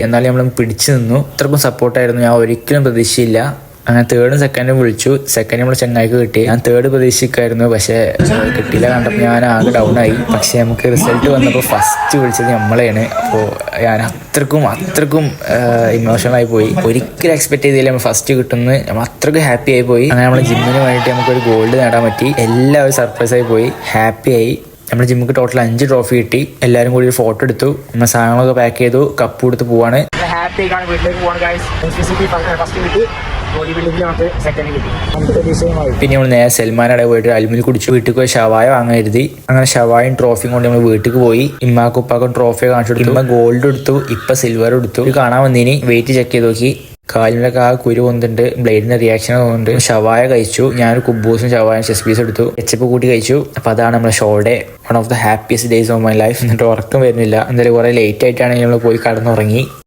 എന്നാലും നമ്മൾ പിടിച്ചു നിന്നു. അത്രക്കും സപ്പോർട്ടായിരുന്നു. ഞാൻ ഒരിക്കലും പ്രതീക്ഷയില്ല. അങ്ങനെ തേർഡും സെക്കൻഡും വിളിച്ചു. സെക്കൻഡ് നമ്മൾ ചെങ്ങായിക്ക് കിട്ടി. ഞാൻ തേർഡ് പ്രതീക്ഷിക്കായിരുന്നു, പക്ഷേ കിട്ടിയില്ല. കണ്ടപ്പോൾ ഞാൻ ആകെ ഡൗൺ ആയി. പക്ഷേ നമുക്ക് റിസൾട്ട് വന്നപ്പോൾ ഫസ്റ്റ് വിളിച്ചത് നമ്മളെയാണ്. അപ്പോൾ ഞാൻ അത്രക്കും ഇമോഷണലായി പോയി. ഒരിക്കലും എക്സ്പെക്ട് ചെയ്തില്ല നമ്മൾ ഫസ്റ്റ് കിട്ടുന്നത്. നമ്മൾ അത്രക്കും ഹാപ്പി ആയി പോയി. അങ്ങനെ നമ്മൾ ജിമ്മിന് വേണ്ടിയിട്ട് നമുക്കൊരു ഗോൾഡ് നേടാൻ പറ്റി. എല്ലാവരും സർപ്രൈസ് ആയി പോയി, ഹാപ്പി ആയി. നമ്മുടെ ജിമ്മിക്ക് ടോട്ടൽ 5 ട്രോഫി കിട്ടി. എല്ലാവരും കൂടി ഒരു ഫോട്ടോ എടുത്തു. നമ്മൾ സാധനങ്ങളൊക്കെ പാക്ക് ചെയ്തു, കപ്പ് കൊടുത്ത് പോവാണ്. ഹാപ്പി ആയിട്ടാണ് വീട്ടിലേക്ക് പോവാണ് ഗൈസ്. ഫസ്റ്റ് കിട്ടി, പിന്നെ നമ്മൾ നേരെ സൽമാനടെ പോയിട്ട് അൽമിൽ കുടിച്ചു. വീട്ടിൽ പോയി ഷവായ വാങ്ങാൻ കരുതി. അങ്ങനെ ഷവായും ട്രോഫിയും കൊണ്ട് നമ്മൾ വീട്ടിലേക്ക് പോയി. ഇമ്മാക്കും ഉപ്പാക്കും ട്രോഫിയെ കാണിച്ചു കൊടുത്തു. ഇമ്മ ഗോൾഡ് എടുത്തു, ഇപ്പൊ സിൽവർ എടുത്തു. ഇത് കാണാൻ വന്നിനി. വെയിറ്റ് ചെക്ക് ചെയ്ത് നോക്കി. കാലിനൊക്കെ ആ കുരു വന്നിട്ടുണ്ട്, ബ്ലേഡിന്റെ റിയാക്ഷൻ തോന്നുന്നുണ്ട്. ഷവായ കഴിച്ചു. ഞാനൊരു കുബൂസും ഷവായും ചെസ് പീസ് എടുത്തു, എച്ചപ്പ് കൂട്ടി കഴിച്ചു. അപ്പൊ അതാണ് നമ്മുടെ show day, one of the happiest days of my life. എന്നിട്ട് ഉറക്കം വരുന്നില്ല. എന്തായാലും കുറെ ലേറ്റ് ആയിട്ടാണെങ്കിൽ നമ്മൾ പോയി കടന്നുറങ്ങി.